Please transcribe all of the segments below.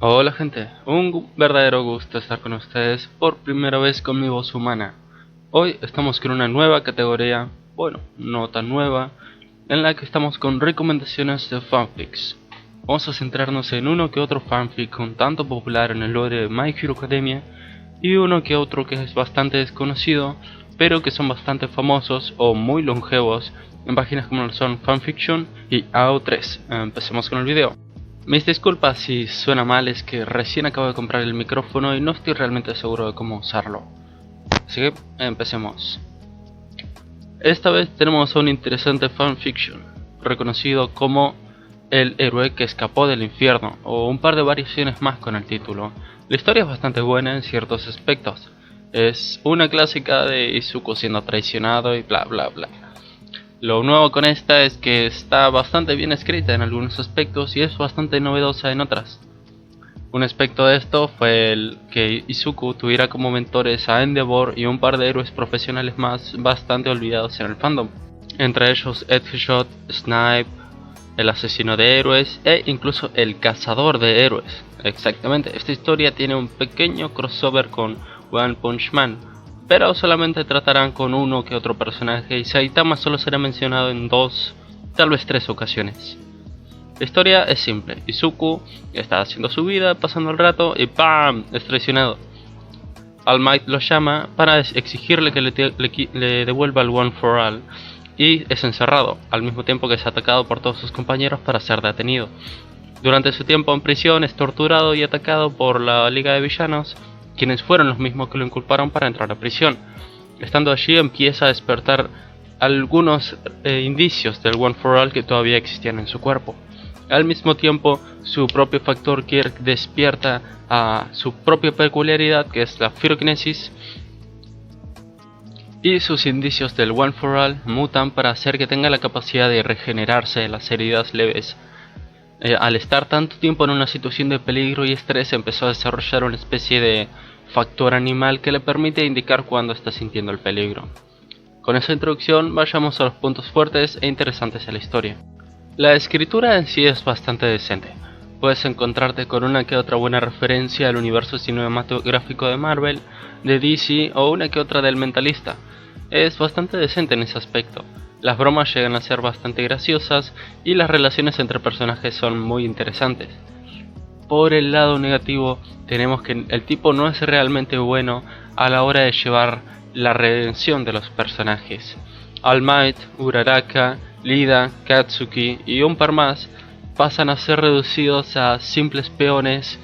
Hola gente, un verdadero gusto estar con ustedes por primera vez con mi voz humana. Hoy estamos con una nueva categoría, bueno, no tan nueva, en la que estamos con recomendaciones de fanfics. Vamos a centrarnos en uno que otro fanfic un tanto popular en el lore de My Hero Academia y uno que otro que es bastante desconocido, pero que son bastante famosos o muy longevos en páginas como lo son Fanfiction y AO3. Empecemos con el video. Mis disculpas si suena mal, es que recién acabo de comprar el micrófono y no estoy realmente seguro de cómo usarlo. Así que empecemos. Esta vez tenemos a un interesante fanfiction, reconocido como El héroe que escapó del infierno, o un par de variaciones más con el título. La historia es bastante buena en ciertos aspectos. Es una clásica de Izuku siendo traicionado y bla bla bla. Lo nuevo con esta es que está bastante bien escrita en algunos aspectos y es bastante novedosa en otras. Un aspecto de esto fue el que Izuku tuviera como mentores a Endeavor y un par de héroes profesionales más bastante olvidados en el fandom. Entre ellos Edgeshot, Snipe, el asesino de héroes e incluso el cazador de héroes. Exactamente, esta historia tiene un pequeño crossover con One Punch Man, pero solamente tratarán con uno que otro personaje y Saitama solo será mencionado en 2, tal vez 3 ocasiones. La historia es simple: Izuku está haciendo su vida, pasando el rato y ¡pam!, es traicionado. All Might lo llama para exigirle que le devuelva el One for All y es encerrado, al mismo tiempo que es atacado por todos sus compañeros para ser detenido. Durante su tiempo en prisión es torturado y atacado por la Liga de Villanos, quienes fueron los mismos que lo inculparon para entrar a prisión. Estando allí empieza a despertar algunos indicios del One for All que todavía existían en su cuerpo. Al mismo tiempo, su propio factor Kirk despierta a su propia peculiaridad, que es la pyrokinesis, y sus indicios del One for All mutan para hacer que tenga la capacidad de regenerarse de las heridas leves. Al estar tanto tiempo en una situación de peligro y estrés, empezó a desarrollar una especie de factor animal que le permite indicar cuando está sintiendo el peligro. Con esa introducción, vayamos a los puntos fuertes e interesantes de la historia. La escritura en sí es bastante decente. Puedes encontrarte con una que otra buena referencia al universo cinematográfico de Marvel, de DC o una que otra del Mentalista. Es bastante decente en ese aspecto. Las bromas llegan a ser bastante graciosas y las relaciones entre personajes son muy interesantes. Por el lado negativo, tenemos que el tipo no es realmente bueno a la hora de llevar la redención de los personajes. All Might, Uraraka, Lida, Katsuki y un par más pasan a ser reducidos a simples peones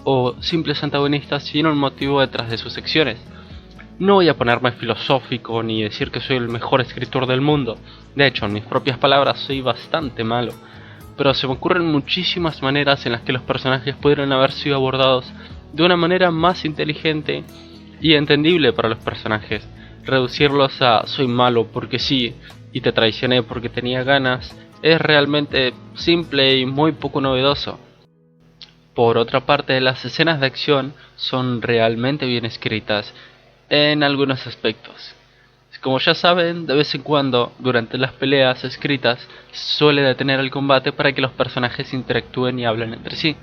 o simples antagonistas sin un motivo detrás de sus acciones. No voy a ponerme filosófico ni decir que soy el mejor escritor del mundo. De hecho, en mis propias palabras, soy bastante malo. Pero se me ocurren muchísimas maneras en las que los personajes pudieron haber sido abordados de una manera más inteligente y entendible para los personajes. Reducirlos a soy malo porque sí y te traicioné porque tenía ganas es realmente simple y muy poco novedoso. Por otra parte, las escenas de acción son realmente bien escritas en algunos aspectos. Como ya saben, de vez en cuando, durante las peleas escritas, suele detener el combate para que los personajes interactúen y hablen entre sí.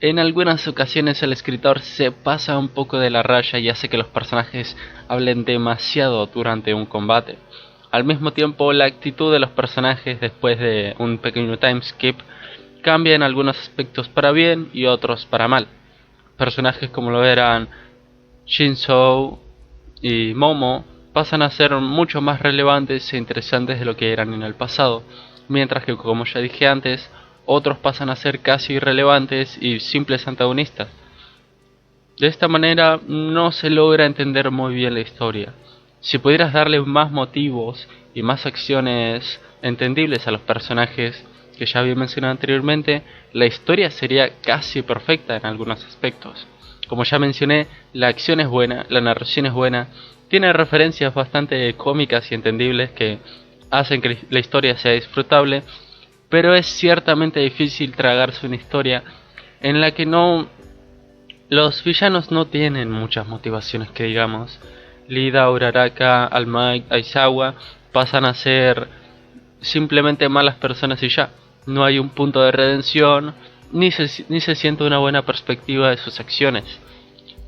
En algunas ocasiones el escritor se pasa un poco de la raya y hace que los personajes hablen demasiado durante un combate. Al mismo tiempo, la actitud de los personajes después de un pequeño time skip cambia en algunos aspectos para bien y otros para mal. Personajes como lo eran Shinzo y Momo pasan a ser mucho más relevantes e interesantes de lo que eran en el pasado, mientras que, como ya dije antes, otros pasan a ser casi irrelevantes y simples antagonistas. De esta manera no se logra entender muy bien la historia. Si pudieras darle más motivos y más acciones entendibles a los personajes que ya había mencionado anteriormente, la historia sería casi perfecta en algunos aspectos. Como ya mencioné, la acción es buena, la narración es buena, tiene referencias bastante cómicas y entendibles que hacen que la historia sea disfrutable, pero es ciertamente difícil tragarse una historia en la que los villanos no tienen muchas motivaciones que digamos. Lida, Uraraka, All Might, Aizawa pasan a ser simplemente malas personas y ya. No hay un punto de redención, ni se siente una buena perspectiva de sus acciones,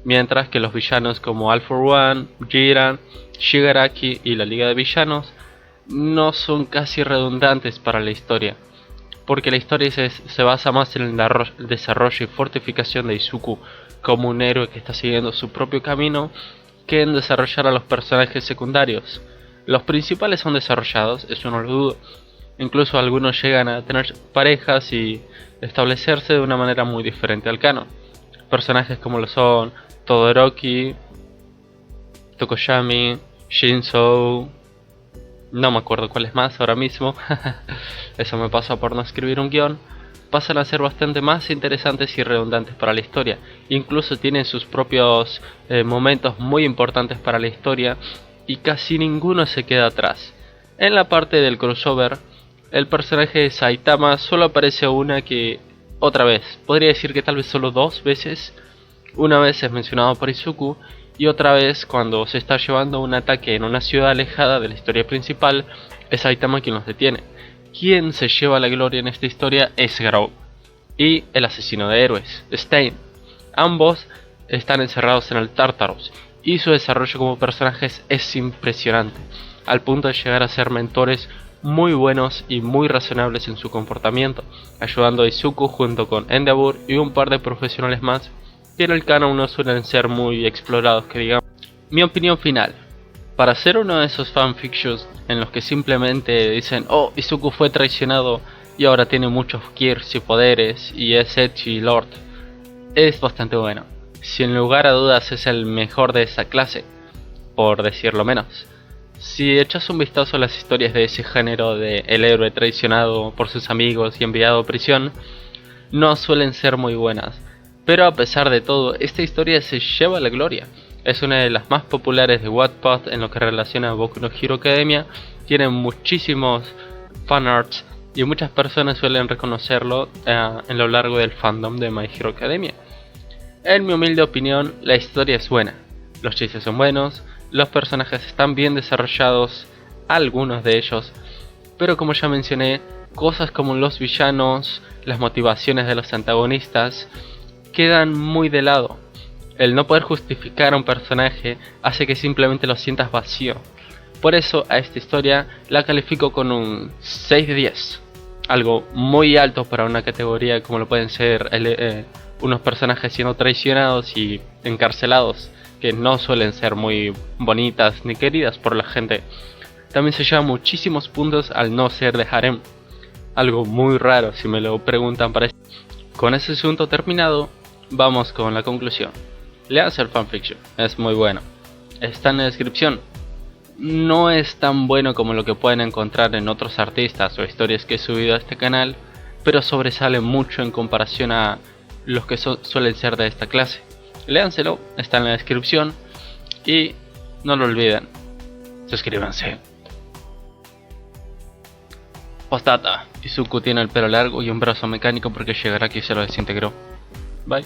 mientras que los villanos como All for One, Jiran, Shigaraki y la Liga de Villanos no son casi redundantes para la historia, porque la historia se basa más en el desarrollo y fortificación de Izuku como un héroe que está siguiendo su propio camino que en desarrollar a los personajes secundarios. Los principales son desarrollados, eso no lo dudo, incluso algunos llegan a tener parejas y establecerse de una manera muy diferente al canon. Personajes como lo son Todoroki, Tokoyami, Shinzo, no me acuerdo cuál es más ahora mismo, eso me pasa por no escribir un guión, pasan a ser bastante más interesantes y redundantes para la historia. Incluso tienen sus propios momentos muy importantes para la historia y casi ninguno se queda atrás. En la parte del crossover, el personaje de Saitama solo aparece otra vez, podría decir que tal vez solo 2 veces. Una vez es mencionado por Izuku y otra vez cuando se está llevando un ataque en una ciudad alejada de la historia principal, es Saitama quien los detiene. Quien se lleva la gloria en esta historia es Garou y el asesino de héroes, Stein. Ambos están encerrados en el Tartarus y su desarrollo como personajes es impresionante, al punto de llegar a ser mentores muy buenos y muy razonables en su comportamiento, ayudando a Izuku junto con Endeavor y un par de profesionales más que en el canon no suelen ser muy explorados, que digamos. Mi opinión final: para ser uno de esos fanfictions en los que simplemente dicen oh, Izuku fue traicionado y ahora tiene muchos gears y poderes y es Edgy Lord, es bastante bueno. Sin lugar a dudas es el mejor de esa clase, por decirlo menos. Si echas un vistazo a las historias de ese género de el héroe traicionado por sus amigos y enviado a prisión, no suelen ser muy buenas, pero a pesar de todo, esta historia se lleva la gloria. Es una de las más populares de Wattpad en lo que relaciona a Boku no Hero Academia, tiene muchísimos fanarts y muchas personas suelen reconocerlo en lo largo del fandom de My Hero Academia. En mi humilde opinión, la historia es buena, los chistes son buenos, los personajes están bien desarrollados, algunos de ellos, pero como ya mencioné, cosas como los villanos, las motivaciones de los antagonistas, quedan muy de lado. El no poder justificar a un personaje hace que simplemente lo sientas vacío. Por eso a esta historia la califico con un 6 de 10. Algo muy alto para una categoría como lo pueden ser unos personajes siendo traicionados y encarcelados, que no suelen ser muy bonitas ni queridas por la gente. También se lleva muchísimos puntos al no ser de harem. Algo muy raro si me lo preguntan para esto. Con ese asunto terminado, vamos con la conclusión. Leanse el fanfiction, es muy bueno. Está en la descripción. No es tan bueno como lo que pueden encontrar en otros artistas o historias que he subido a este canal, pero sobresale mucho en comparación a los que suelen ser de esta clase. Léanselo, está en la descripción y no lo olviden, suscríbanse. Postdata: Izuku tiene el pelo largo y un brazo mecánico porque Shigaraki se lo desintegró. Bye.